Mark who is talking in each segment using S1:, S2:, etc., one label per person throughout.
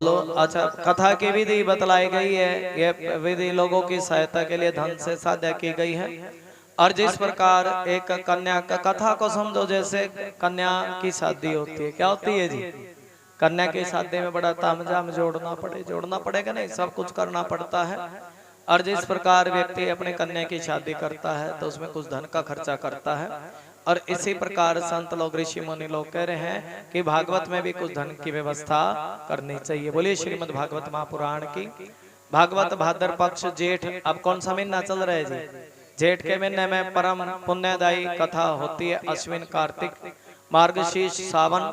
S1: लो। अच्छा, कथा की विधि बतलाई गई है। ये विधि लोगों की सहायता के लिए धन से साध्य की गई है। और जिस प्रकार एक कन्या का कथा को समझो, जैसे कन्या की शादी होती है, क्या होती है जी? कन्या की शादी में बड़ा तामझाम जोड़ना पड़ेगा, नहीं सब कुछ करना पड़ता है। और जिस प्रकार व्यक्ति अपने कन्या की शादी करता है तो उसमें कुछ धन का खर्चा करता है। और इसी प्रकार संत लोग, ऋषि मुनि लोग कह रहे हैं कि भागवत में भी कुछ धन की व्यवस्था करनी चाहिए। बोलिए श्रीमद् भागवत महापुराण की। भागवत भाद्र पक्ष जेठ, अब कौन सा महीना चल रहा है जी? जेठ के महीने में परम पुण्यदायी कथा होती है। अश्विन, कार्तिक, मार्गशीर्ष, सावन,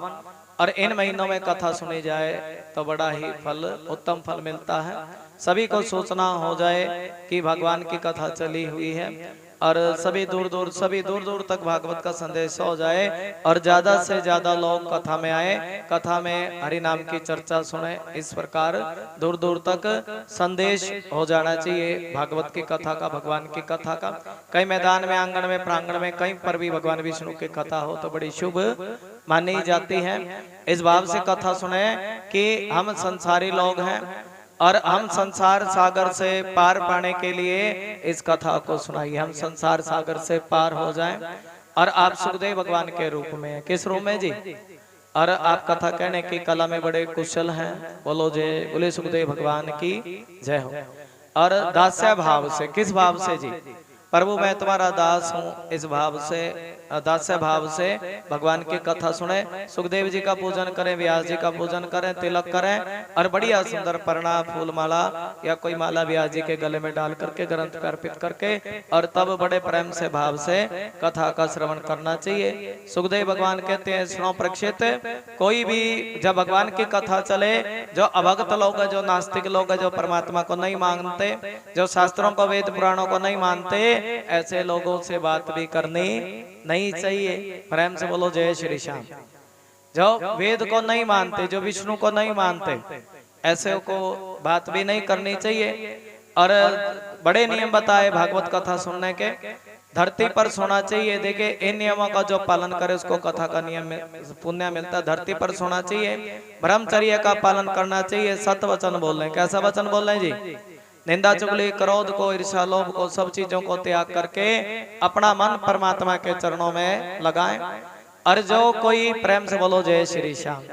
S1: और इन महीनों में कथा सुनी जाए तो बड़ा ही फल, उत्तम फल मिलता है। सभी को सोचना हो जाए कि भगवान की कथा चली हुई है और सभी दूर दूर तक भागवत का संदेश हो जाए और ज्यादा से ज्यादा लोग कथा में आए, कथा में हरि नाम की चर्चा सुने। इस प्रकार दूर दूर तक संदेश हो जाना चाहिए भागवत की कथा का, भगवान की कथा का। कई मैदान में, आंगन में, प्रांगण में कहीं पर भी भगवान विष्णु की कथा हो तो बड़ी शुभ मानी जाती है। इस भाव से कथा सुने कि हम संसारी लोग हैं और हम संसार सागर से पार पाने के लिए इस कथा को सुनाइए। हम संसार सागर से पार हो जाएं। और आप सुखदेव भगवान के रूप में, किस रूप में जी? और आप कथा कहने की कला में बड़े कुशल हैं। बोलो जय, बोले सुखदेव भगवान की जय हो। और दास्य भाव से, किस भाव से जी? प्रभु मैं तुम्हारा दास हूँ, इस भाव से, दास्य भाव से भगवान की कथा सुने। सुखदेव जी का पूजन करें, व्यास जी का पूजन करें, तिलक करें और बढ़िया सुंदर परना, फूल माला या कोई माला व्यास जी के गले में डाल करके, ग्रंथ पे अर्पित करके, और तब बड़े प्रेम से भाव से कथा का श्रवण करना चाहिए। सुखदेव भगवान कहते हैं, सुनो परीक्षित, कोई भी जब भगवान की कथा चले, जो अभक्त लोग है, जो नास्तिक लोग है, जो परमात्मा को नहीं मानते, जो शास्त्रों को, वेद पुराणों को नहीं मानते, ऐसे लोगों से बात भी करनी नहीं चाहिए। प्रेम से बोलो जय श्री श्याम। जो वेद को नहीं मानते, जो विष्णु को नहीं मानते, ऐसे को बात भी नहीं करनी चाहिए। और बड़े नियम बताए भागवत कथा सुनने के, धरती पर सोना चाहिए। देखिए, इन नियमों का जो पालन करे उसको कथा का नियम पुण्य मिलता है। धरती पर सोना चाहिए, ब्रह्मचर्य का पालन करना चाहिए, सत्य वचन बोल रहे हैं। कैसा वचन बोल रहे हैं जी? निंदा, चुगली, क्रोध को, ईर्ष्या, लोभ को, सब चीजों को त्याग करके अपना मन परमात्मा के चरणों में लगाएं। और जो कोई, प्रेम से बोलो जय श्री श्याम।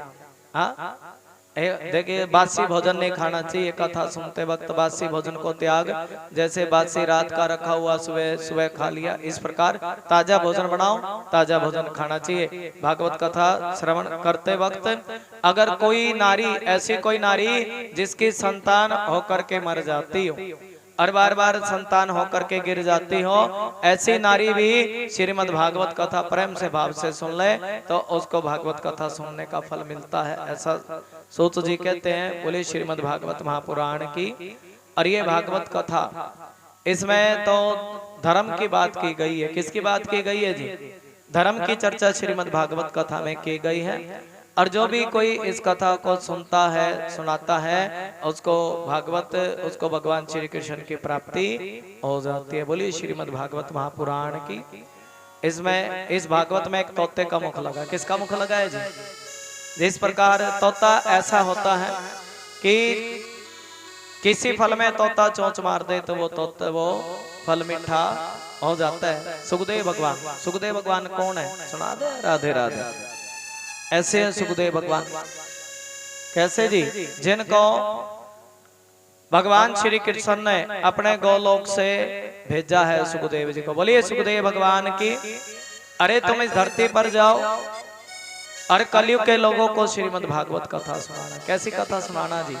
S1: हाँ, देखिए, बासी भोजन नहीं खाना चाहिए। कथा सुनते वक्त बासी भोजन को त्याग, जैसे बासी रात का रखा हुआ सुबह सुबह खा लिया, इस प्रकार ताजा भोजन बनाओ, ताजा भोजन खाना चाहिए। भागवत कथा श्रवण करते वक्त अगर कोई नारी, ऐसी कोई नारी जिसकी संतान होकर के मर जाती हो और बार बार संतान होकर के गिर जाती हो, ऐसी नारी भी श्रीमद् भागवत कथा प्रेम से भाव से सुन ले तो उसको भागवत कथा सुनने का फल मिलता है। ऐसा सूत जी कहते हैं। बोले श्रीमद् भागवत महापुराण की। और ये भागवत कथा, इसमें तो धर्म की बात की गई है। किसकी बात की गई है जी? धर्म की चर्चा श्रीमद् भागवत कथा में की गई है। और जो भी कोई इस कथा को सुनता है, सुनाता है, उसको भागवत, उसको भगवान श्री कृष्ण की प्राप्ति हो जाती है। बोलिए श्रीमद् भागवत महापुराण की। इसमें, इस भागवत में एक तोते का मुख लगा। किसका मुख लगा है जी? जिस प्रकार तोता ऐसा होता है कि किसी फल में तोता चोंच मार दे तो वो फल मीठा हो जाता है। सुखदेव भगवान, सुखदेव भगवान कौन है? सुना दे, राधे राधे। ऐसे हैं सुखदेव भगवान। कैसे जी? जिनको भगवान श्री कृष्ण ने अपने गोलोक से भेजा है सुखदेव जी को। बोलिए सुखदेव भगवान की। अरे तुम इस धरती पर जाओ और कलयुग के लोगों को श्रीमद् भागवत कथा सुनाना। कैसी कथा सुनाना जी?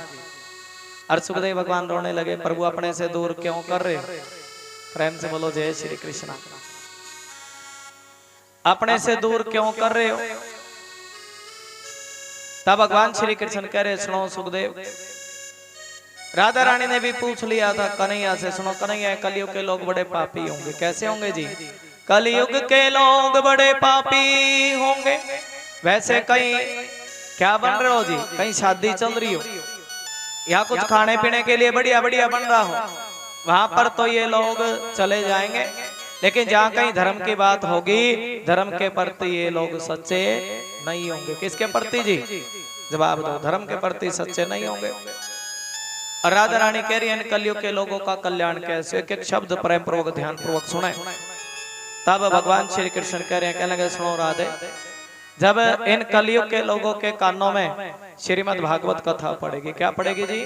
S1: और सुखदेव भगवान रोने लगे, प्रभु अपने से दूर क्यों कर रहे हो? प्रेम से बोलो जय श्री कृष्ण। अपने से दूर क्यों कर रहे हो? तब भगवान श्री कृष्ण कह रहे, सुनो सुखदेव, राधा रानी ने भी पूछ लिया था कन्हैया से, सुनो कन्हैया, कलयुग के लोग बड़े पापी होंगे। कैसे होंगे जी? कलयुग के लोग बड़े पापी होंगे। वैसे कहीं क्या बन रहे हो जी? कहीं शादी चल रही हो या कुछ खाने पीने के लिए बढ़िया बढ़िया बन रहा हो, वहां पर तो ये लोग चले जाएंगे। लेकिन जहाँ कहीं धर्म की बात होगी, धर्म के प्रति ये लोग सच्चे नहीं होंगे। किसके प्रति जी? जवाब दो, धर्म के प्रति सच्चे नहीं होंगे। और राधा रानी कह रही है कलयुग के लोगों का कल्याण कैसे, एक एक शब्द प्रेम पूर्वक ध्यान पूर्वक सुने। तब भगवान श्री कृष्ण कह रहे हैं, कहने लगे सुनो राधे, जब इन कलयुग के लोगों के कानों में श्रीमद् भागवत कथा पड़ेगी, क्या पड़ेगी जी,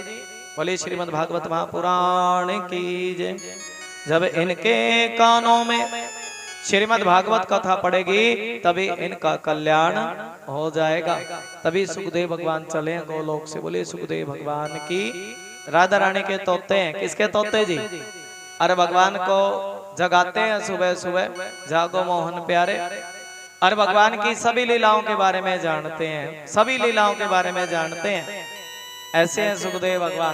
S1: बोलिए श्रीमद् भागवत महापुराण की जय। जब इनके कानों में श्रीमद् भागवत कथा पड़ेगी तभी इनका कल्याण हो जाएगा। तभी सुखदेव भगवान चले गोलोक से, बोलिए सुखदेव भगवान की। राधा रानी के तोते हैं, किसके तोते जी, अरे भगवान को जगाते हैं सुबह सुबह, जागो मोहन प्यारे। और भगवान की सभी लीलाओं के बारे में जानते हैं, सभी लीलाओं के बारे में जानते हैं। ऐसे हैं सुखदेव भगवान,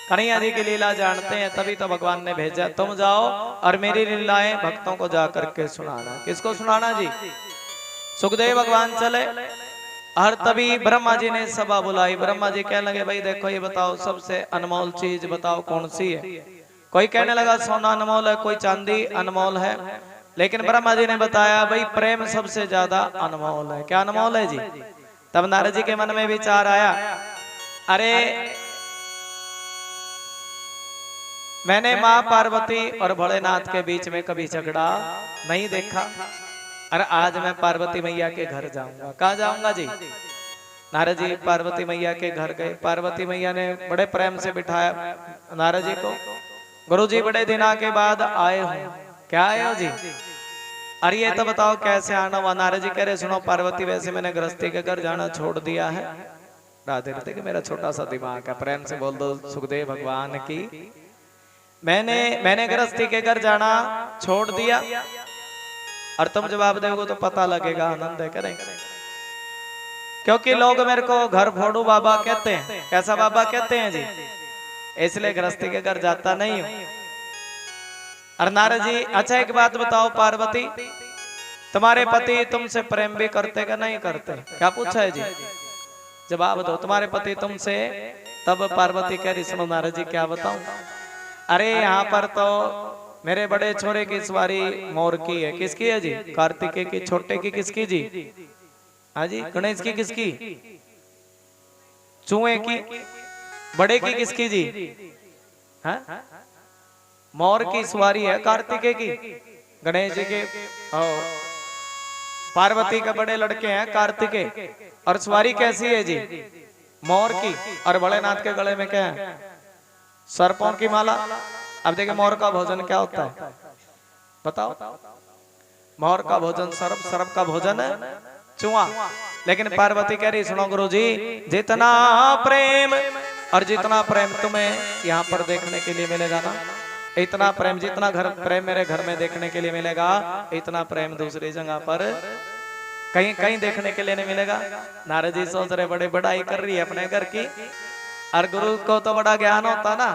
S1: कन्हैया जी की लीला जानते हैं, तभी तो भगवान ने भेजा तुम जाओ और मेरी लीलाएं भक्तों को जा करके सुनाना। किसको सुनाना जी, सुखदेव भगवान चले। और तभी ब्रह्मा जी ने सभा बुलाई। ब्रह्मा जी कहने लगे भाई देखो ये बताओ सबसे अनमोल चीज बताओ कौन सी है। कोई कहने लगा सोना अनमोल है, कोई चांदी अनमोल है, लेकिन ब्रह्मा जी ने बताया भाई प्रेम सबसे ज्यादा अनमोल है। क्या अनमोल है जी। तब नारद जी के मन में विचार आया, अरे मैंने माँ पार्वती और भोलेनाथ के बीच में कभी झगड़ा नहीं देखा, और आज मैं पार्वती मैया के घर जाऊंगा। कहाँ जाऊंगा जी, नारद जी पार्वती मैया के घर गए। पार्वती मैया ने बड़े प्रेम से बिठाया नारद जी को। गुरुजी बड़े दिनों के बाद आए हो, क्या आए हो जी, अरे ये तो बताओ कैसे आना हुआ। नारद जी कह रहे सुनो पार्वती वैसे मैंने गृहस्थी के घर जाना छोड़ दिया है। राधे राधे, मेरा छोटा सा दिमाग है, प्रेम से बोल दो सुखदेव भगवान की। मैंने गृहस्थी के घर जाना छोड़ दिया। और तुम जवाब दोगे तो पता लगेगा, आनंद है करें। क्योंकि लोग मेरे को घर फोड़ू बाबा कहते हैं। कैसा बाबा कहते हैं जी, इसलिए गृहस्थी के घर जाता नहीं हूं। और नारद जी, अच्छा एक बात बताओ पार्वती, तुम्हारे पति तुमसे प्रेम भी करते क्या नहीं करते। क्या पूछा है जी, जवाब दो, तुम्हारे पति तुमसे। तब पार्वती कह रही सुनो नारद जी क्या बताऊं, अरे यहाँ पर तो मेरे बड़े छोरे की सवारी मोर की है। किसकी है जी, कार्तिकेय की। छोटे की किसकी जी, हाँ जी गणेश की किसकी, चूहे की। बड़े की किसकी जी, हाँ मोर की सवारी है कार्तिकेय की। गणेश जी के पार्वती के बड़े लड़के हैं कार्तिकेय, और सवारी कैसी है जी, मोर की। और भोलेनाथ के गले में क्या है, सर्पों की माला। अब देखिए मोर का भोजन क्या होता है बताओ, मोर का भोजन सर्प, सर्प का भोजन है चूहा। लेकिन पार्वती कह रही सुनो गुरुजी, जितना प्रेम और जितना प्रेम तुम्हें यहाँ पर देखने के लिए मिलेगा ना, इतना प्रेम, जितना प्रेम मेरे घर में देखने के लिए मिलेगा, इतना प्रेम दूसरी जगह पर कहीं कहीं देखने के लिए नहीं मिलेगा। नारद जी सोच रहे बड़े बड़ाई कर रही है अपने घर की, और गुरु को तो बड़ा ज्ञान होता ना।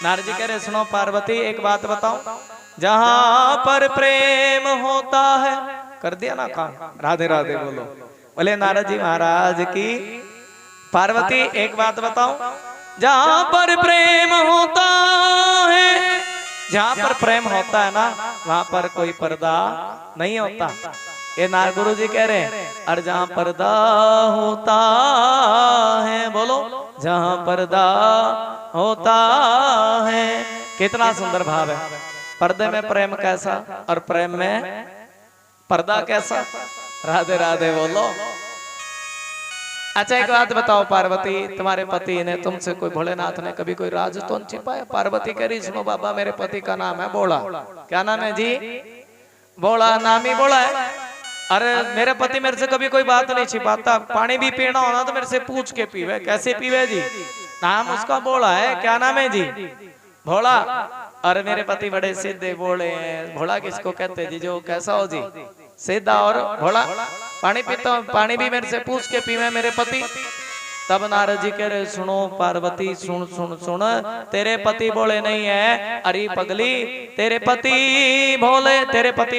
S1: नारद जी कह रहे सुनो पार्वती एक बात बताओ, जहां पर प्रेम होता है, कर दिया ना काम, राधे राधे बोलो। बोले नारद जी महाराज की। पार्वती एक बात बताओ, जहां पर प्रेम होता है, जहां पर प्रेम होता है ना वहां पर कोई पर्दा नहीं होता। ये नार गुरु जी कह रहे हैं, और जहां पर्दा होता है, बोलो जहां पर्दा होता है। कितना सुंदर भाव है, पर्दे में प्रेम कैसा और प्रेम में पर्दा कैसा। राधे राधे बोलो। अच्छा एक बात बताओ पार्वती, तुम्हारे पति ने तुमसे कोई, भोलेनाथ ने कभी कोई राज तो छिपाया। पार्वती कह रही सुनो बाबा मेरे पति का नाम है बोला। क्या नाम है जी, बोला, नाम ही बोला है। अरे मेरे पति मेरे से कभी कोई बात नहीं छिपाता, पानी भी पीना होना तो मेरे से पूछ के पीवे। कैसे पीवे जी, नाम उसका बोला है। क्या नाम है जी, भोला। और मेरे पति बड़े सीधे बोले हैं। भोला किसको कहते जी, जो कैसा हो जी, सीधा और भोला। पानी पीता हूँ, पानी भी मेरे से पूछ के पीवे मेरे पति। तब नारद जी कह रहे सुनो पार्वती, सुन सुन सुन, तेरे पति भोले नहीं है। अरे पगली, तेरे पति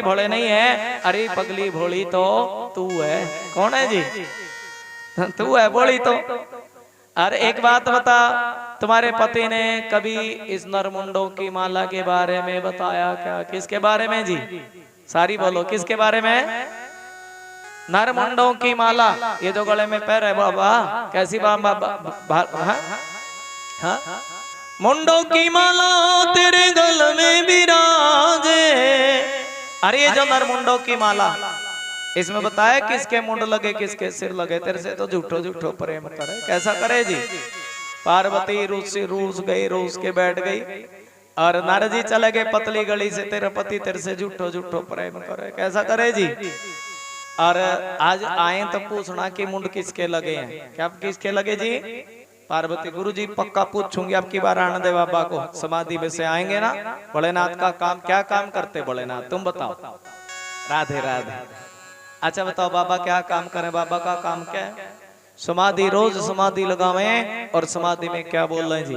S1: भोले नहीं है। अरे पगली भोली तो तू है। कौन है जी, तू है भोली तो। अरे एक बात बता, तुम्हारे पति ने कभी इस नरमुंडों की माला के बारे में बताया क्या। किसके बारे में जी, सारी बोलो किसके बारे में। नरमुंडों की माला, ये जो गले में पैर है बाबा, कैसी बाबा मुंडों की माला तेरे गल में विराजे। अरे ये जो नरमुंडों की माला, इसमें बताया किसके मुंड लगे किसके सिर लगे, तेरे से तो झूठो झूठो प्रेम करे। कैसा करे जी? पार्वती रूस गई, रूस के बैठ गई और नारद जी चले गए पतली गली से, तेरा पति तेरे से झूठो झूठो प्रेम करे। कैसा करे जी? और आज आए तो पूछना कि मुंड किसके लगे हैं, क्या किसके लगे जी? पार्वती गुरु जी पक्का पूछूंगी आपकी बार आनंद बाबा को, समाधि में से आएंगे ना। भोलेनाथ का काम क्या काम करते भोलेनाथ, तुम बताओ। राधे राधे। अच्छा बताओ बाबा क्या काम करें? बाबा का काम क्या है? समाधि, रोज समाधि लगावे। और समाधि में क्या बोल रहे हैं जी?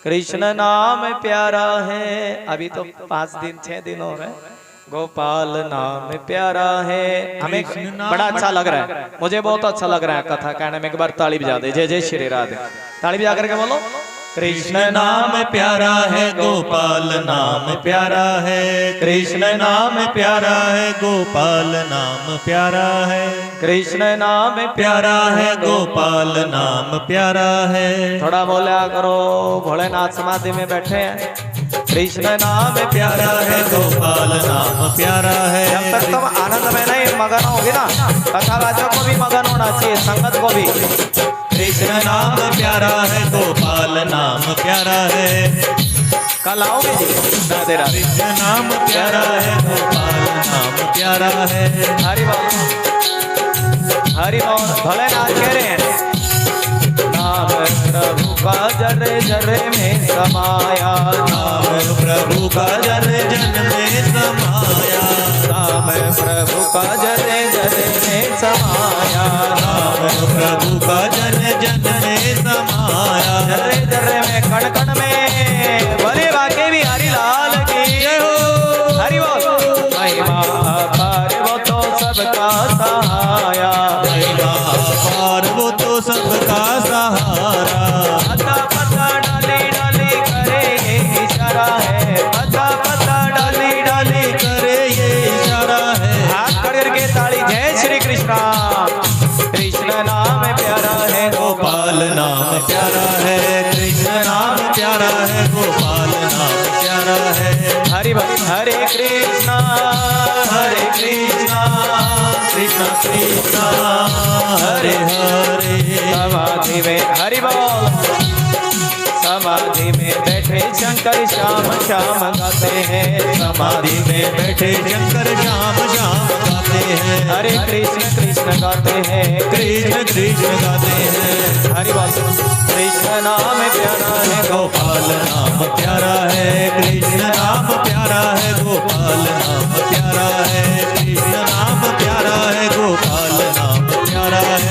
S1: कृष्ण नाम प्यारा है। अभी तो 5 दिन 6 दिन हो रहे। गोपाल नाम प्यारा है। हमें बड़ा अच्छा लग रहा है, मुझे बहुत अच्छा लग रहा है कथा कहने में। एक बार ताली बजा दे। जय जय श्री राधे। ताली बजा करके बोलो।
S2: कृष्ण नाम प्यारा है, गोपाल नाम प्यारा है। कृष्ण नाम प्यारा है, गोपाल नाम प्यारा है।
S1: कृष्ण नाम
S2: प्यारा है, गोपाल नाम प्यारा है।
S1: थोड़ा बोला करो। भोलेनाथ समाधि में बैठे हैं। कृष्ण नाम
S2: प्यारा है, गोपाल नाम प्यारा है।
S1: जब तक तुम आनंद में नहीं मगन होगी ना, कथावाचक को भी मगन होना चाहिए, संगत को भी।
S2: कृष्ण नाम प्यारा है, गोपाल नाम प्यारा है।
S1: कल आओगे जी? राधे राधे।
S2: कृष्ण नाम प्यारा है, गोपाल नाम प्यारा है।
S1: हरि बोल, हरि बोल। भोलेनाथ कह रहे हैं नाम प्रभु का जरे जरे में समाया।
S2: नाम प्रभु का जन जन में समाया।
S1: नाम प्रभु का जरे जरे में समाया।
S2: नाम प्रभु का जन जन में समाया।
S1: जरे जरे में कण कण में। बोले बाके भी हरि लाल की जय हो। हरि बोल। महिमा अपार वो तो सबका सहाया।
S2: महिमा अपार वो तो सबका सहारा।
S1: पता पता डाली डाली करे ये इशारा है। पता पता डाली डाली
S2: करे ये इशारा है।
S1: हाथ करके ताली। जय श्री कृष्णा। कृष्ण नाम प्यारा है,
S2: गोपाल नाम प्यारा है। कृष्ण नाम प्यारा है, गोपाल नाम प्यारा है।
S1: हरि हरे कृष्णा हरे कृष्णा
S2: कृष्ण कृष्ण हरे हरे।
S1: समाधि में हरि बोल। समाधि में बैठे शंकर श्याम श्याम गाते हैं।
S2: समाधि में बैठे शंकर श्याम श्याम गाते हैं।
S1: हरे कृष्ण कृष्ण गाते हैं।
S2: कृष्ण कृष्ण गाते हैं।
S1: हरि बोल। कृष्ण नाम प्यारा है,
S2: गोपाल नाम प्यारा है। कृष्ण नाम प्यारा है, गोपाल नाम प्यारा है। कृष्ण नाम प्यारा है, गोपाल नाम प्यारा है।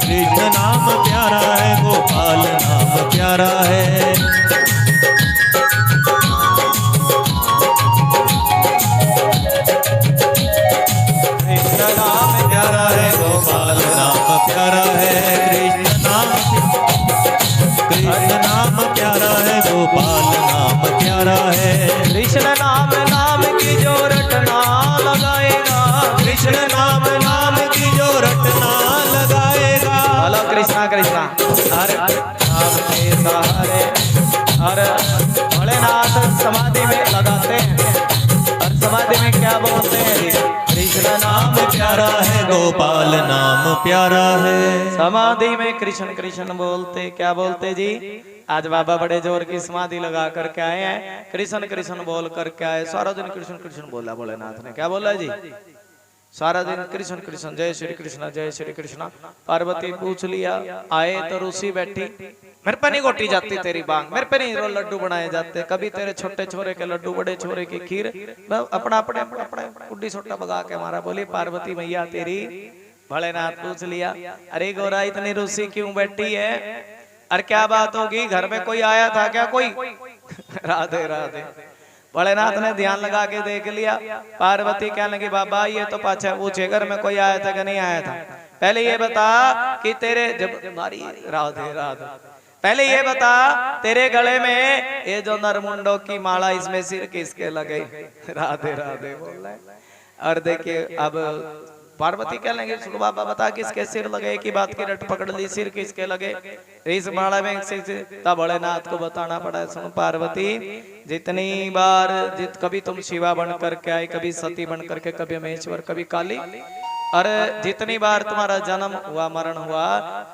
S2: कृष्ण नाम प्यारा है, गोपाल नाम प्यारा है।
S1: कृष्ण नाम
S2: प्यारा है, गोपाल नाम प्यारा है। कृष्ण नाम प्यारा है, गोपाल नाम प्यारा है।
S1: कृष्ण नाम नाम की जो रटना लगाएगा।
S2: कृष्ण नाम नाम की जो रटना लगाएगा।
S1: हेलो कृष्णा कृष्णा। हर नाम के सहारे। और भोलेनाथ समाधि में लगाते हैं। और समाधि में क्या बोलते हैं जी? कृष्ण नाम
S2: प्यारा है, गोपाल नाम प्यारा है।
S1: समाधि में कृष्ण कृष्ण बोलते। क्या बोलते जी? आज बाबा बड़े जोर की समाधि लगा करके आए हैं। कृष्ण कृष्ण बोल करके आए। सारा दिन कृष्ण कृष्ण बोला भोलेनाथ ने। क्या बोला जी? सारा दिन कृष्ण कृष्ण जय श्री कृष्ण जय श्री कृष्ण। पार्वती पूछ लिया। आए तो रूसी बैठी। मेरे पे नहीं गोटी जाती तेरी बांग, मेरे पे नहीं लड्डू बनाए जाते। कभी तेरे छोटे छोरे के लड्डू, बड़े छोरे की खीर। अपना अपने अपने कुड्डी छोटा बगा के मारा। बोली पार्वती मैया तेरी। भोलेनाथ पूछ लिया अरे गोरा इतनी रूसी क्यों बैठी है? अरे क्या बात होगी, घर में कोई आया था क्या कोई? राधे राधे। भोलेनाथ ने ध्यान लगा के देख लिया। पार्वती कहने लगी बाबा ये तो पाछा पूछे घर में कोई आया था कि नहीं आया था। पहले ये बता कि तेरे जब मारी। राधे राधे। पहले ये बता तेरे गले में ये जो नरमुंडों की माला, इसमें सिर किसके लगे? राधे राधे बोल रहे। और देखिए अब पार्वती कह लेंगे सुनो बाबा बता किसके सिर लगे की बात की रट पकड़ ली सिर किसके लगे इस माला में तब भोलेनाथ को बताना पड़ा। सुनो पार्वती जितनी बार कभी तुम शिवा बन करके आई, कभी सती बन करके, कभी महेश्वर, कभी काली, और जितनी बार तुम्हारा जन्म हुआ मरण हुआ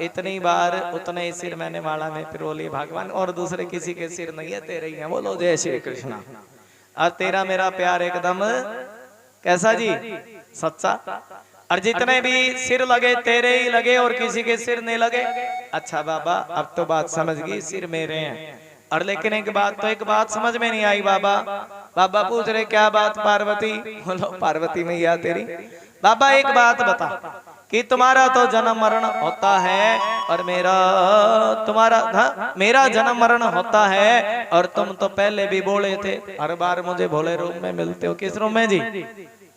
S1: इतनी बार उतने ही सिर मैंने माला में पिरो लिए भगवान, और दूसरे किसी के सिर नहीं है, तेरे ही है। बोलो जय श्री कृष्णा। और तेरा मेरा प्यार एकदम कैसा जी, सच्चा। और जितने भी सिर लगे तेरे ही लगे और किसी के सिर नहीं लगे। अच्छा बाबा अब तो बात समझ गई, सिर मेरे हैं। और लेकिन एक बात समझ में नहीं आई बाबा। बाबा पूछ रहे क्या बात पार्वती? बोलो पार्वती मैया तेरी, बाबा एक बात बता कि तुम्हारा तो जन्म मरण होता है और मेरा जन्म मरण होता है, और तुम तो पहले भी बोले थे, हर बार मुझे भोले रूप में मिलते हो। किस रूप में जी?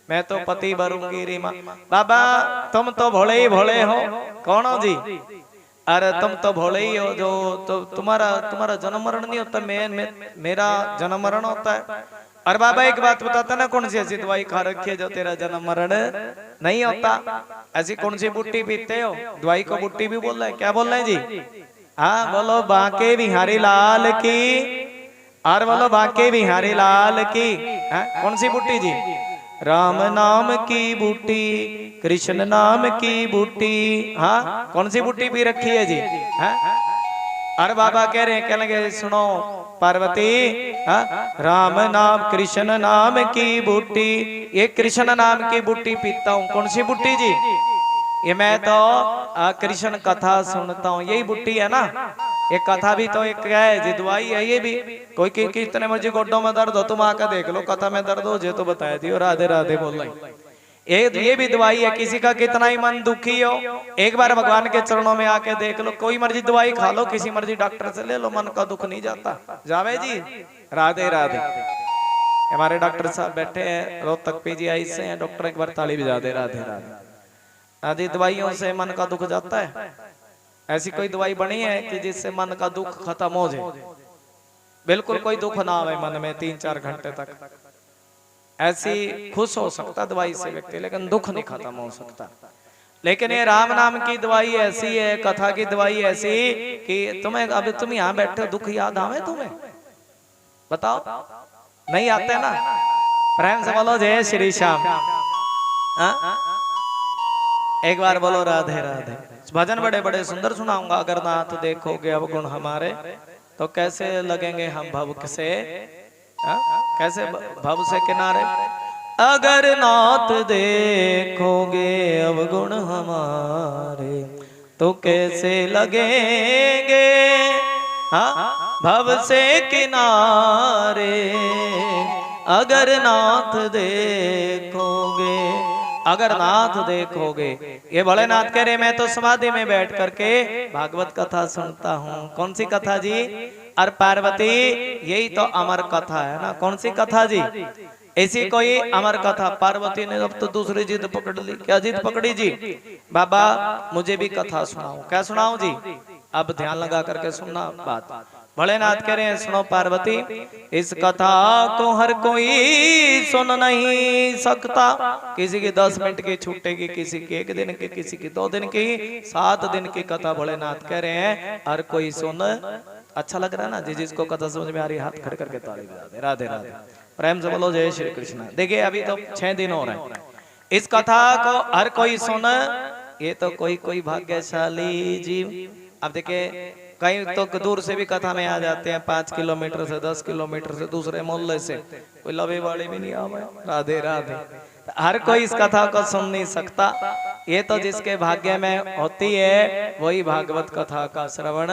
S1: मैं तो पति भरूंगी रीमा। बाबा तुम तो भोले ही भोले हो, कौन हो जी? अरे तुम तो भोले ही हो, जो तो तुम्हारा जन्म मरण नहीं होता, मेरा जन्म मरण होता है। और बाबा एक बात बताता ना, कौन सी ऐसी दवाई खा रखी है जो तेरा जन्म मरण नहीं होता? ऐसी कौन सी बुट्टी पीते हो? दवाई को बुट्टी भी बोल रहे हैं, क्या बोल रहे हैं जी? हाँ बोलो बांके बिहारी लाल की, और बोलो बांके बिहारी लाल की। कौन सी बुट्टी जी? राम नाम की बूटी, कृष्ण नाम की बूटी। हाँ कौन सी बूटी पी रखी है जी? हाँ? अरे बाबा कह रहे हैं, कह लगे सुनो पार्वती, हाँ? राम नाम कृष्ण नाम की बूटी, ये कृष्ण नाम की बूटी पीता हूँ। कौन सी बूटी जी? ये मैं तो कृष्ण कथा सुनता हूँ, यही बूटी है ना। ये कथा भी तो एक क्या है जी, दवाई है ये भी। कोई कितने मुझे गोड्डों में दर्द हो तुम आकर देख लो, कथा में दर्द हो जे तो बताया थी, और राधे राधे बोल रही। ये भी दवाई है। किसी का कितना ही मन दुखी हो, एक बार भगवान के चरणों में आके देख लो। कोई मर्जी दवाई खा लो, किसी मर्जी डॉक्टर से ले लो, मन का दुख नहीं जाता। जावे जी राधे राधे। हमारे डॉक्टर साहब बैठे हैं रोहतक PGI से हैं, डॉक्टर एक बार ताली बजा दे। राधे राधे। आदि दवाइयों से मन का दुख जाता है? ऐसी कोई दवाई बनी है कि जिससे मन का दुख खत्म हो जाए? बिल्कुल कोई दुख ना आवे मन में 3-4 घंटे तक। ऐसी खुश हो सकता दवाई से व्यक्ति, लेकिन दुख नहीं खत्म हो सकता। लेकिन ये राम नाम की दवाई ऐसी है, कथा की दवाई ऐसी कि तुम्हें, अभी तुम यहाँ बैठे हो, दुख याद आवे तुम्हें? बताओ नहीं आते ना? प्रेम से बोलो जय श्री श्याम। एक बार बोलो राधे राधे। भजन बड़े बड़े सुंदर सुनाऊंगा। अगर नाथ देखोगे अब गुण हमारे, तो कैसे लगेंगे हम भव से, कैसे भव से किनारे। अगर नाथ देखोगे अब गुण हमारे, तो कैसे लगेंगे भव से किनारे। अगर नाथ देखोगे, अगर नाथ देखोगे। ये भोलेनाथ कह रहे मैं तो समाधि में बैठ करके भागवत कथा सुनता हूँ। कौन सी कथा जी? और पार्वती यही तो अमर कथा है ना। कौन सी कथा जी? ऐसी कोई अमर कथा। पार्वती ने अब तो दूसरी जिद पकड़ ली। क्या जिद पकड़ी जी? बाबा मुझे भी कथा सुनाओ। क्या सुनाओ जी? अब ध्यान लगा करके सुनना बात। भोलेनाथ कह रहे हैं सुनो पार्वती, इस कथा को हर कोई सुन नहीं सकता। किसी की 10 मिनट की छूटेगी, किसी की 1 दिन की, किसी की 2 दिन की, 7 दिन की कथा भोलेनाथ कह रहे हैं हर कोई सुन। अच्छा लग रहा है ना जी? जिसको कथा समझ में आ रही हाथ खड़े करके ताली बजा दे। राधे राधे। प्रेम से बोलो जय श्री कृष्ण। देखिए अभी तो 6 दिन हो रहे हैं। इस कथा को हर कोई सुन, ये तो कोई भाग्यशाली जीव। अब देखिए कहीं तो दूर से भी कथा में आ जाते हैं, 5 किलोमीटर से, 10 किलोमीटर से, दूसरे मोहल्ले से, कोई लवे वाले भी नहीं आवे। राधे राधे। हर कोई इस कथा को सुन नहीं सकता। ये तो जिसके भाग्य में होती है वही भागवत कथा का श्रवण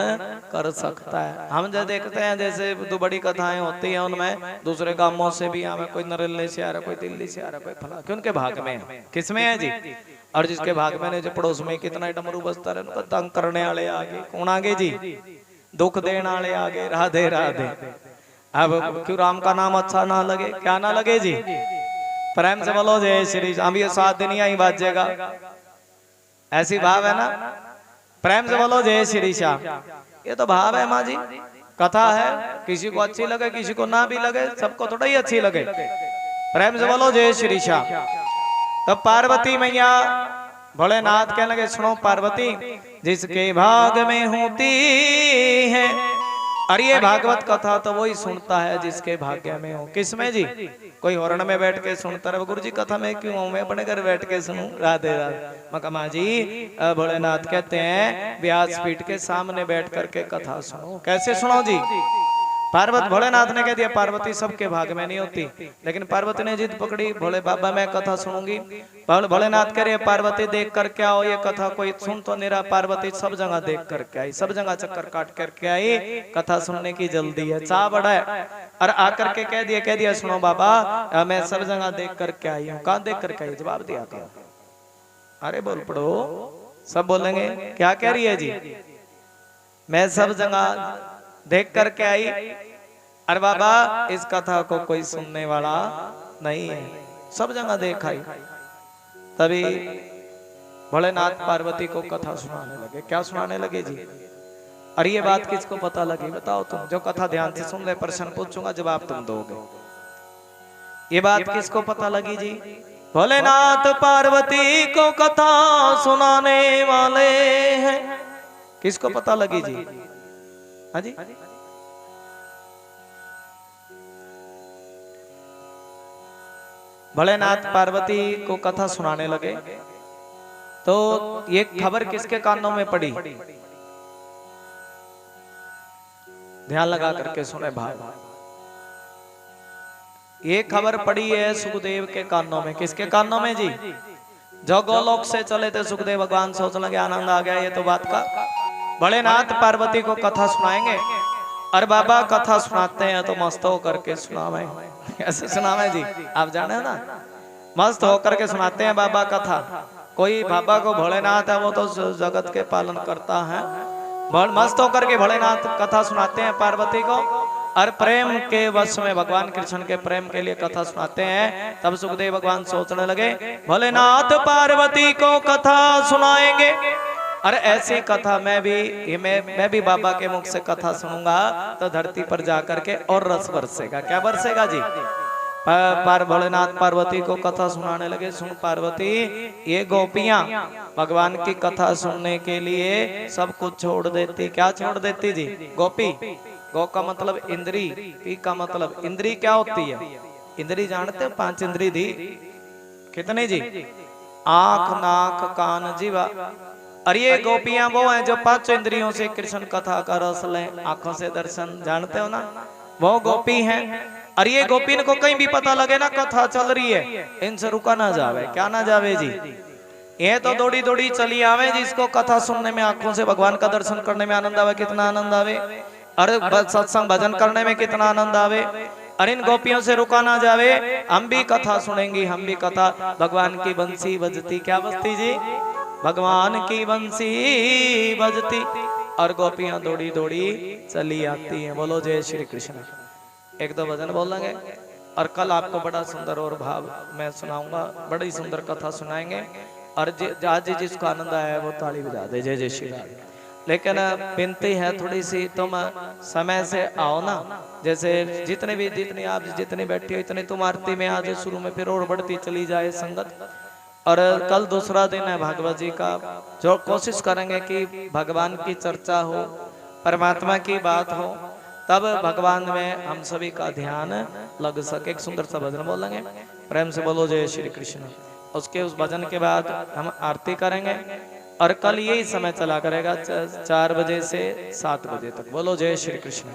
S1: कर सकता है। हम जो देखते हैं जैसे दो बड़ी कथाएं होती हैं, उनमें दूसरे गांवों से भी आवे, कोई नरेले से आ रहा, कोई दिल्ली से आ रहा, कोई फला, क्यों उनके भाग में है। किसमें है जी? और जिसके भाग में, जो पड़ोस में कितना डमरू बजता रहे, उनका तंग करने वाले आगे। कौन आगे जी? दुख देने वाले आगे। राधे राधे। अब क्यों राम का नाम अच्छा ना लगे? क्या ना लगे जी? प्रेम से बोलो जय श्री। हम ये 7 दिन यही बाजेगा, ऐसी भाव है ना। प्रेम से बोलो जय श्री श्याम। ये तो भाव है माँ जी, कथा है। किसी को अच्छी लगे, किसी को ना भी लगे, सबको थोड़ा ही अच्छी लगे। प्रेम से बोलो जय श्री श्याम। तो पार्वती मैया भोलेनाथ कहने लगे सुनो पार्वती, जिसके भाग में होती है, और ये भागवत कथा तो वही सुनता है जिसके भाग्य में हो। किसमें जी? कोई हरण में बैठ के सुनता रहे, गुरु जी कथा में क्यों हूं, मैं अपने घर बैठ के सुनूं। राधे राधे। मकमा जी भोलेनाथ कहते हैं व्यासपीठ के सामने बैठ करके कथा सुनो। कैसे सुनो जी? पार्वत भोलेनाथ ने कह दिया पार्वती सबके भाग में नहीं होती, लेकिन पार्वती ने जिद पकड़ी, भोले बाबा मैं कथा सुनूंगी। भोलेनाथ कह रहे पार्वती देख करके आओ ये कथा, कोई सुन तो नहीं रहा। पार्वती सब जगह देख करके आई, सब जगह चक्कर काट करके आई, कथा सुनने की जल्दी है, चाह बड़ा है। और आकर के कह दिया सुनो बाबा मैं सब जगह देख करके आई हूँ। कहाँ देख करके आई? जवाब दिया करो। अरे बोल पड़ो, सब बोलेंगे क्या कह रही है जी? मैं सब जगह देख करके आई। अरे बाबा इस कथा को कोई सुनने वाला नहीं है, सब जगह देखा ही। तभी भोलेनाथ पार्वती को कथा सुनाने लगे। क्या सुनाने लगे जी? अरे ये बात किसको पता लगी बताओ तुम? जो कथा ध्यान से सुन ले, प्रश्न पूछूंगा जवाब तुम दोगे। ये बात किसको पता लगी जी? भोलेनाथ पार्वती को कथा सुनाने वाले हैं। किसको पता लगी जी? हाँ जी, भोलेनाथ पार्वती को कथा सुनाने लगे तो ये खबर किसके कानों में पड़ी? ध्यान लगा करके सुने भाई। ये खबर पड़ी है सुखदेव के कानों में। किसके कानों में जी? जो गोलोक से चले थे सुखदेव भगवान, सोचने लगे आनंद आ गया ये तो बात का। भोलेनाथ पार्वती को कथा सुनाएंगे, और बाबा कथा सुनाते हैं तो मस्त होकर के सुनावे। ऐसे सुनावे जी, आप जाने ना, मस्त होकर के सुनाते हैं बाबा कथा। कोई बाबा को भोलेनाथ है वो तो जगत के पालन करता है, मस्त होकर के भोलेनाथ कथा सुनाते हैं पार्वती को, और प्रेम के वश में भगवान कृष्ण के प्रेम के लिए कथा सुनाते हैं। तब सुखदेव भगवान सोचने लगे भोलेनाथ पार्वती को कथा सुनाएंगे, और ऐसी कथा मैं भी बाबा के मुख से कथा सुनूंगा तो धरती पर जाकर के और रस बरसेगा। क्या बरसेगा जी? भोलेनाथ पार्वती को कथा सुनाने लगे। सुन पार्वती, ये गोपियां भगवान की कथा सुनने के लिए सब कुछ छोड़ देती। क्या छोड़ देती जी? गोपी, गो का मतलब इंद्री, पी का मतलब इंद्री। क्या होती है इंद्री? जानते हो? 5 इंद्री दी। कितनी जी? आंख, नाक, कान, जीवा। और ये गोपियां वो हैं जो 5 इंद्रियों से कृष्ण कथा का रस लें, आंखों से दर्शन। जानते हो ना, वो गोपी हैं। और ये गोपीन को कहीं भी पता लगे ना कथा चल रही है, इनसे रुका ना जावे। क्या ना जावे जी? ये तो दौड़ी दौड़ी चली आवे। जिसको कथा सुनने में, आंखों से भगवान का दर्शन करने में आनंद आवे, कितना आनंद आवे। अरे सत्संग भजन करने में कितना आनंद आवे। और इन गोपियों से रुका ना जावे। हम भी कथा सुनेंगी, हम भी कथा। भगवान की बंसी बजती। क्या बजती जी? भगवान की बंसी बजती। और गोपियां दौड़ी दौड़ी चली आती हैं। बोलो जय श्री कृष्ण। एक दो भजन बोलेंगे, और कल आपको बड़ा सुंदर और भाव मैं सुनाऊंगा, बड़ी सुंदर कथा सुनाएंगे। और आज जिसको आनंद आया है वो ताली बजा दे। जय जय श्री राम। लेकिन विनती है थोड़ी सी, तुम समय से आओ ना। जैसे जितनी आप जितनी बैठी हो इतनी तुम आरती में आज शुरू में, फिर और बढ़ती चली जाए संगत। और कल दूसरा दिन है भागवत जी का, जो कोशिश करेंगे कि भगवान की चर्चा हो, परमात्मा की बात हो, तब भगवान में हम सभी का ध्यान लग सके। एक सुंदर सा भजन बोलेंगे, प्रेम से बोलो जय श्री कृष्ण। उसके उस भजन के बाद हम आरती करेंगे। और कल यही समय चला करेगा 4 बजे से 7 बजे तक। बोलो जय श्री कृष्ण।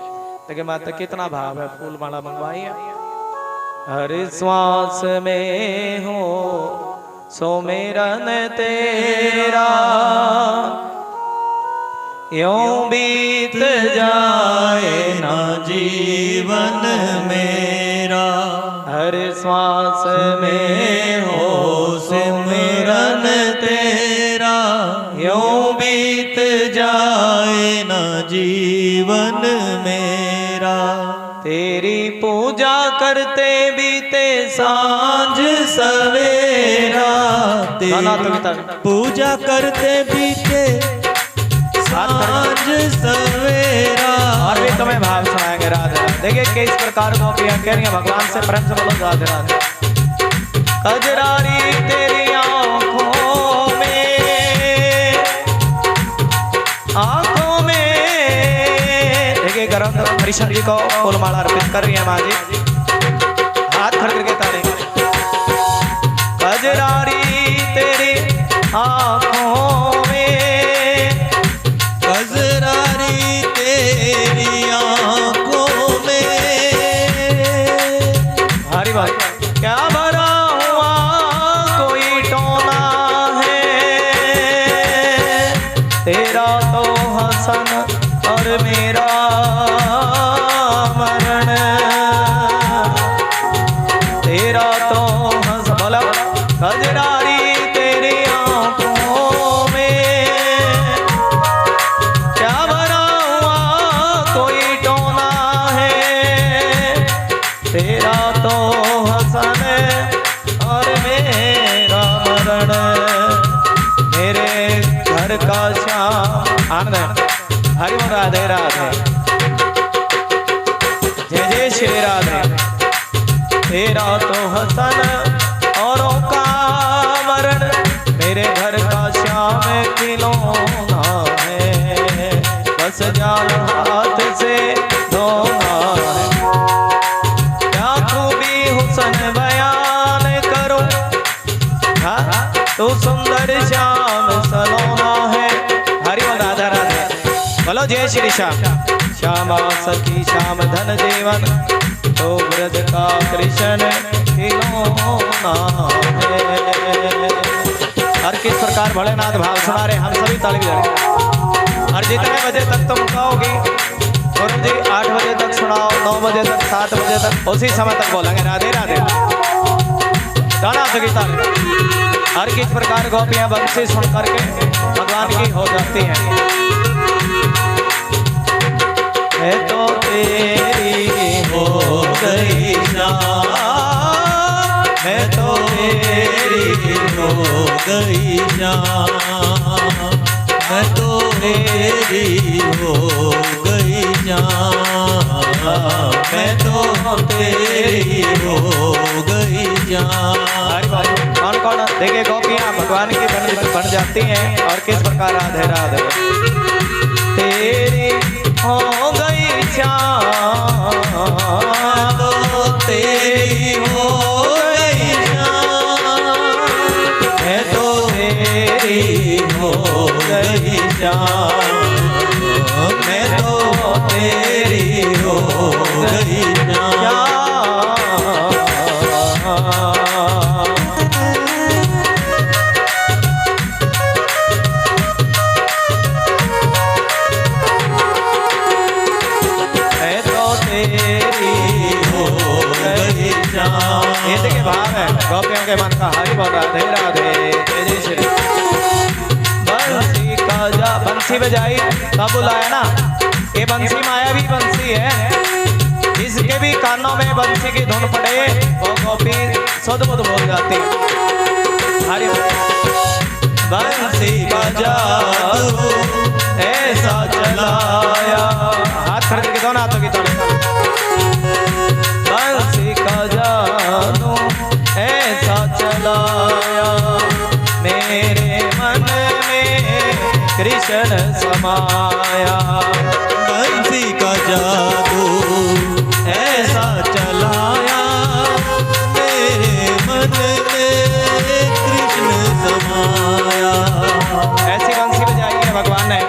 S1: देखिए माता कितना भाव है, फूल माला मंगवाई है। हर श्वास में हो सुमिरन तेरा, यूं बीत जाए ना जीवन मेरा। हर श्वास में हो सुमिरन तेरा, यूं बीत जाए ना जीवन मेरा। तेरी पूजा करते बीते सांझ सवेरा, तेरी पूजा करते बीते सांझ सवेरा। और भी तुम्हें भाव सुनाएंगे राधे राधे। देखिए किस प्रकार गोपियां कह रही हैं भगवान से, प्रेम से बोलो राधे राधे। कजरारी तेरी आंखों में देखिए गरम हरिशंकर जी को फूलमाला अर्पित कर रही है माँ जी, हाथ खड़ करके तारे। कजरारी तेरी आंखों में,
S2: कजरारी तेरी आंखों में,
S1: हरी बात क्या भरा हुआ कोई टोना है, तेरा तो हसन और मेरा मरण, तेरा तो हंस बोला कजरारी तेरी आंखों में, क्या भरा हुआ कोई टोना है, तेरा तो हसन और मेरा मरण, मेरे घर का श्याम आनंद हरि बोल राधे राधे, जय जय श्री राधे। तेरा तो हसन औरों का मरण, मेरे घर का श्याम खिलौना है, बस जान हाथ से धोना है, क्या खूबी हुसन बयान करो, हाँ तू सुंदर श्याम सलोना है। हरि बोल राधा राधे, बोलो जय श्री श्याम। श्यामा सखी श्याम धन जीवन, तो ब्रज का कृष्ण खिलौना है। हर किस प्रकार भोलेनाथ भाव सुना रहे, हम सभी ताली बजाएं। और जितने बजे तक तुम कहोगी गुरु जी 8 बजे तक सुनाओ, 9 बजे तक, 7 बजे तक, उसी समय तक बोलेंगे राधे राधे। गाना सभी ताली। हर किस प्रकार गोपियां बंसी सुन करके भगवान की हो जाती हैं। है तो तेरी
S2: हो गई जान, है तो तेरी हो गई जान, मैं तो तेरी हो गई जान, मैं तो तेरी हो गई जान।
S1: कौन कौन देखिए गोपियां भगवान की बन जाती हैं और किस प्रकार राधे राधे। तेरी हो गई जान,
S2: तो तेरी हो गई जान, मैं तो तेरी हो गई जान, मैं तो तेरी हो गई जान।
S1: ये देखिए भाव है गोपियों के मन का। हरि बोल राधे राधे, जय जय श्री। बंसी का जा बंसी बजाई तब बुलाया ना, ये बंसी मायावी बंसी है, जिसके भी कानों में बंसी की धुन पड़े वो गोपी सुध बुध बोल जाती। हरि बंसी का जादू ऐसा चलाया, हाथ खड़े के दोनों हाथों की तरफ। बंसी का जादू ऐसा चलाया, मेरे मन में कृष्ण समाया।
S2: बंसी का जादू ऐसा चलाया, मेरे मन में कृष्ण समाया।
S1: ऐसी बंसी बजाई है भगवान ने।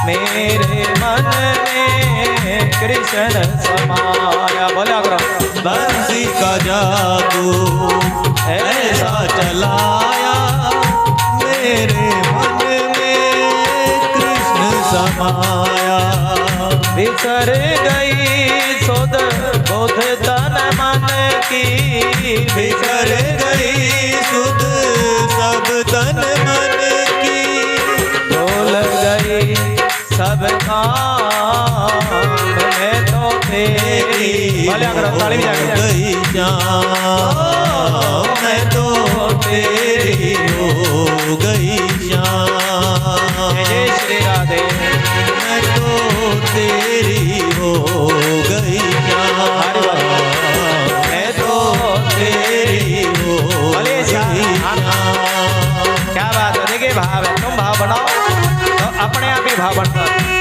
S1: मेरे मन में कृष्ण समाया। बोला करो।
S2: बंसी का जादू ऐसा चलाया, मेरे मन में कृष्ण समाया।
S1: बिसर गई सुध बुध तन मन की,
S2: बिसर गई सुध सब तन मन की,
S1: भूल गई सब काम मैं तो तेरे
S2: तेरी
S1: भले अगर ताली भी
S2: हो
S1: जाके
S2: गई जान, मैं तो तेरी हो गई जान।
S1: जय श्री राधे।
S2: मैं तो तेरी हो गई जान, मैं तो तेरी हो गई जान।
S1: क्या बात है, देखिए भाव है, तुम भाव बनाओ तो अपने आप ही भाव बनता है।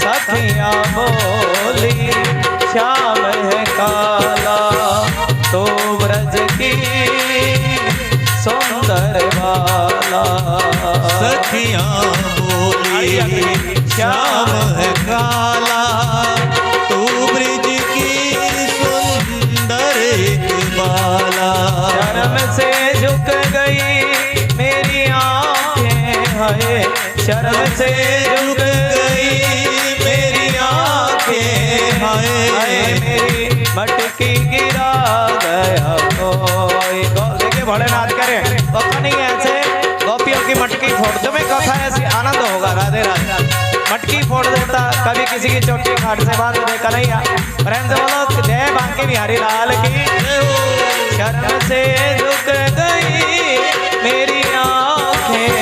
S1: सखियाँ बोली श्याम है काला, तो ब्रज की सुंदर बाला।
S2: सखियाँ बोली श्याम है काला, तू ब्रिज की सुंदर बाला।
S1: शर्म से झुक गई मेरी आंखें, हाय शर्म से झुक गई
S2: मेरी आंखें, हाय
S1: मेरी मटकी गिरा गया कोई। देखिए भोलेनाथ करें कथा नहीं है ऐसे, गोपियों की मटकी फोड़ दो, में कथा ऐसी आनंद होगा। राधे राधे। मटकी फोड़ देता, कभी किसी की चोटी खाट से बात देखा नहीं है। प्रेम से बोलो जय बांके बिहारी लाल की। शर्म से झुक गई मेरी आंखें,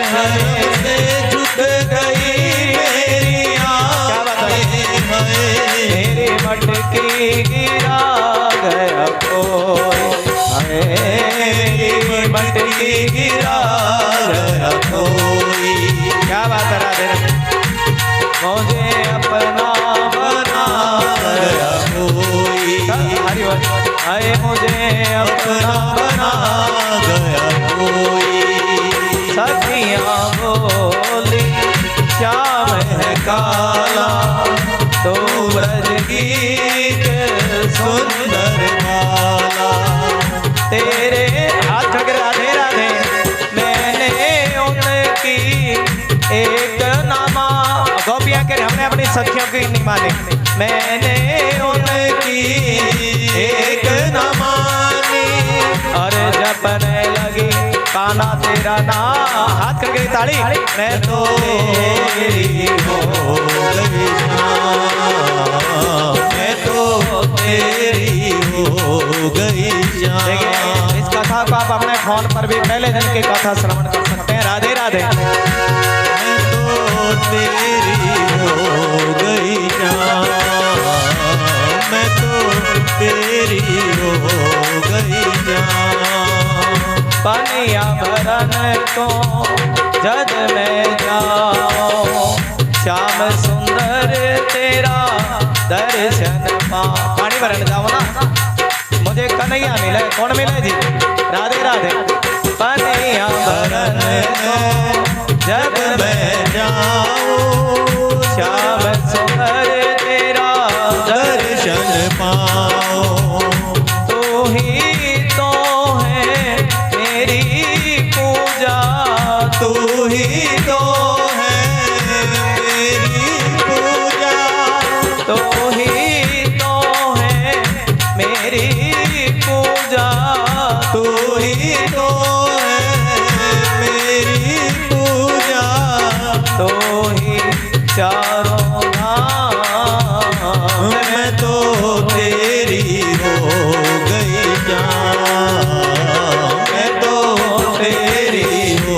S2: शर्म से झुक गई मेरी आंखें,
S1: मेरी मटकी गिरा गया कोई, मेरी मटकी गिरा गया कोई। क्या बात है राधे राधे। मुझे अपना बना
S2: गया कोई,
S1: हरि बोल। आए मुझे अपना
S2: बना गया कोई।
S1: सखियाँ बोली श्याम है काला, तो ब्रज की
S2: सुंदर माला।
S1: तेरे हाथ राधे राधे। मैंने उनकी एक नामा, गोपियाँ कह रहे हमने अपनी सखियों की नहीं मानी। मैंने उनकी
S2: एक न मानी,
S1: और जपने लगी काना तेरा नाम। हाथ करके ताली। मैं तो
S2: तेरी हो गई जान, मैं तो तेरी हो गई जान।
S1: देखिए इस कथा को आप अपने फोन पर भी पहले दिन की कथा श्रवण कर सकते हैं। राधे राधे।
S2: मैं तो तेरी हो गई जान, मैं तो तेरी हो गई जान।
S1: पनिया भरन को जज में जाओ, श्याम सुंदर तेरा दर्शन पाओ। पानी भरन जाओ ना, मुझे कन्हैया मिले। कौन मिले जी? राधे राधे। पनिया भरन को जग
S2: मैं जाऊं,
S1: श्याम सुंदर तेरा
S2: दर्शन पाओ।
S1: तू ही तो है मेरी पूजा,
S2: तू ही तो है मेरी पूजा,
S1: तू ही तो है मेरी पूजा,
S2: तू ही तो है मेरी पूजा।
S1: तू ही चारों धाम।
S2: मैं तो तेरी हो गई जान, मैं तो तेरी हो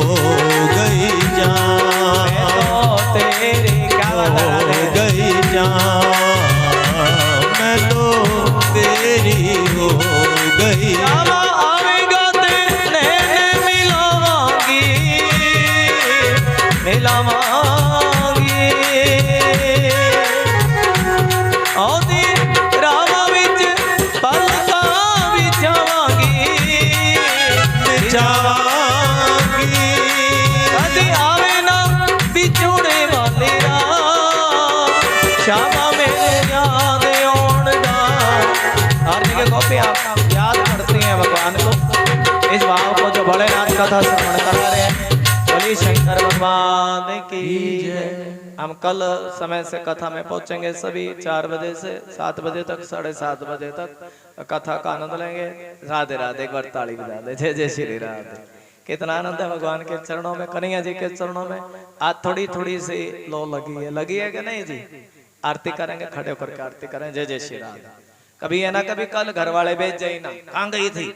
S2: गई जान,
S1: मैं तो तेरी क्या
S2: हो गई जान, मैं तो तेरी हो गई।
S1: रामा आवेगा तेरे मिलावांगी, मिलावांगी। आदि रामा विच पलका बिछावांगी,
S2: बिछावांगी।
S1: कदी आवे ना बिछोड़े वाले राम, श्यामा मेरे यार। तो भी आप याद करते हैं भगवान को, इस भाव को जो भोलेनाथ कथा श्रवण कर रहे हैं। बोलिए शंकर भगवान की जय। हम कल समय से कथा में पहुंचेंगे, सभी 4 बजे से 7 बजे तक, 7:30 बजे तक कथा का आनंद लेंगे। राधे राधे, एक बार ताली बजा दे, जय जय श्री राधे। कितना आनंद है भगवान के चरणों में, कन्हैया जी के चरणों में। आज थोड़ी थोड़ी सी लो लगी है कि नहीं जी? आरती करेंगे, खड़े होकर के आरती करें, जय जय श्री राधे। कभी है ना, कभी कल घर वाले भेज जाए ना, कहाँ गई थी?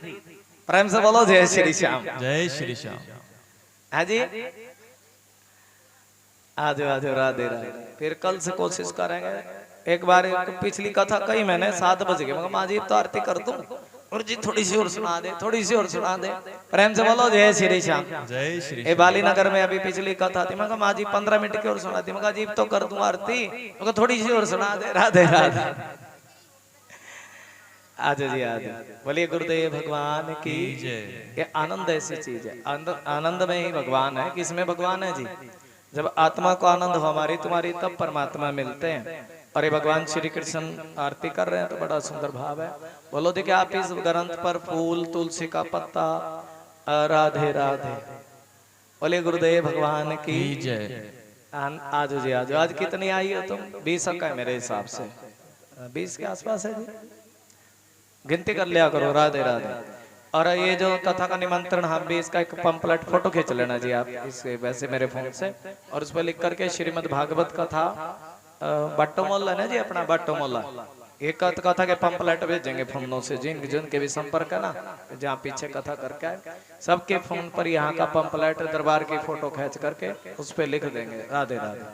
S1: प्रेम से बोलो जय श्री श्याम,
S2: जय श्री श्याम।
S1: हाँ जी, आज राधे राधे। फिर कल से कोशिश करेंगे। एक बार पिछली कथा कही मैंने 7 बज गए, मगर माँ जी तो आरती कर दूं, और जी थोड़ी सी और सुना दे, थोड़ी सी और सुना दे। प्रेम से बोलो जय श्री श्याम,
S2: जय श्री।
S1: ए बाली नगर में अभी पिछली कथा थी, मगर माँ जी 15 मिनट की और सुना दी, मगर जी तो कर दूं आरती, मगर थोड़ी सी और सुना दे। राधे राधे। आज जी आज बोलिए गुरुदेव भगवान की जय। ये आनंद ऐसी चीज है, आनंद में ही भगवान है। किसमें भगवान है जी? जब आत्मा को आनंद हो हमारी तुम्हारी, तब परमात्मा मिलते हैं। और ये भगवान श्री कृष्ण आरती कर रहे हैं तो बड़ा सुंदर भाव है। बोलो देखिए, आप इस ग्रंथ पर फूल, तुलसी का पत्ता, राधे राधे। बोले गुरुदेव भगवान की
S2: जय।
S1: आज जी आज आज कितनी आई हो तुम? 20 का है मेरे हिसाब से, 20 के आसपास है जी, गिनती कर लिया करो। राधे राधे। और ये जो कथा का निमंत्रण, हम भी इसका एक पंपलेट फोटो खींच लेना जी आप इसके, वैसे मेरे फोन से, और उस पर लिख करके श्रीमद् भागवत कथा बट्टो मोल्ला है ना जी, अपना बट्टो मोल्ला, एक कथा के पंपलेट भेजेंगे फोनों से, जिनके भी संपर्क है ना, जहाँ पीछे कथा करके आए, सबके फोन पर यहाँ का पंपलेट, दरबार की फोटो खींच करके उस पर लिख देंगे राधे राधे,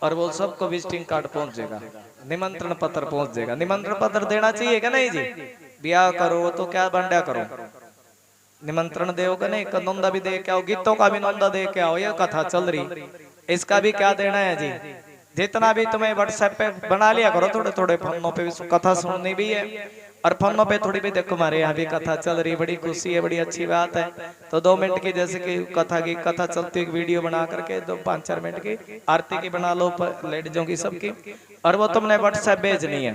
S1: और वो सबको विजिटिंग कार्ड पहुंच जाएगा, निमंत्रण पत्र पहुंच जाएगा। निमंत्रण पत्र देना चाहिए क्या नहीं जी? ब्याह करो तो क्या बंडा करो, निमंत्रण दो का नहीं, नोंदा भी दे के आओ, गीतों का भी नोंदा दे के आओ। ये कथा चल रही, इसका भी क्या देना है जी? जितना भी तुम्हें व्हाट्सएप पे बना लिया करो, थोड़े थोड़े फोनों पे भी कथा सुननी भी है, और फोनों पे थोड़ी भी देखो, हमारे यहाँ भी कथा चल रही, बड़ी खुशी है, बड़ी अच्छी बात है। तो 2 मिनट की जैसे कि कथा चलती है, वीडियो बना करके 5-4 मिनट की आरती की बना लो, लेडीजों की सबकी, और वो तुमने व्हाट्सएप भेजनी है,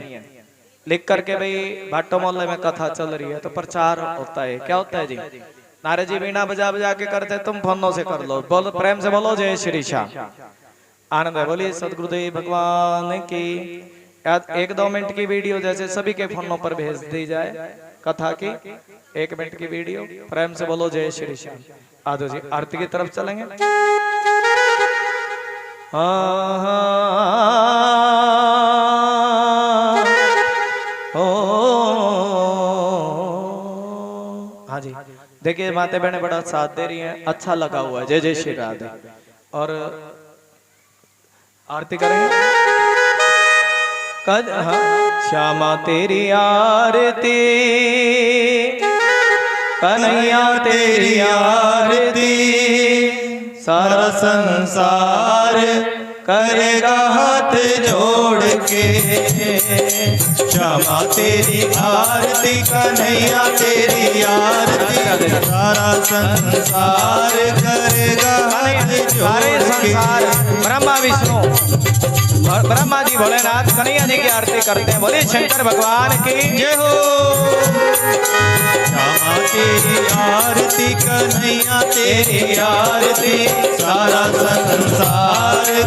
S1: लिख करके भाई भाटो मोहल्ले में कथा चल रही है, तो प्रचार होता है। क्या होता है जी? नारे जी बीना बजा बजा के करते, तुम फोनों से कर लो। बोलो प्रेम से बोलो जय श्री श्याम। आनंद है। बोलिए सदगुरुदेव भगवान की। 1-2 मिनट की वीडियो जैसे सभी के फोनों पर भेज दी जाए, कथा की 1 मिनट की वीडियो। प्रेम से बोलो जय श्री श्याम। आदो जी आरती की तरफ चलेंगे। हाँ जी, देखिए माते बहने बड़ा साथ दे रही हैं, अच्छा लगा हुआ है। जय जय श्री राधे। और आरती करेंगे। कद श्यामा तेरी आरती, कन्हैया तेरी आरती, सारा संसार करेगा हाथ जोड़ के।
S2: श्यामा तेरी आरती, कन्हैया तेरी आरती, सारा संसार करेगा हाथ जोड़ के।
S1: ब्रह्मा विष्णु ब्रह्मा जी भोलेनाथ कन्हैया जी की आरती करते हैं। बोले शंकर भगवान की जय हो।
S2: श्यामा तेरी आरती, कन्हैया तेरी आरती, सारा संसार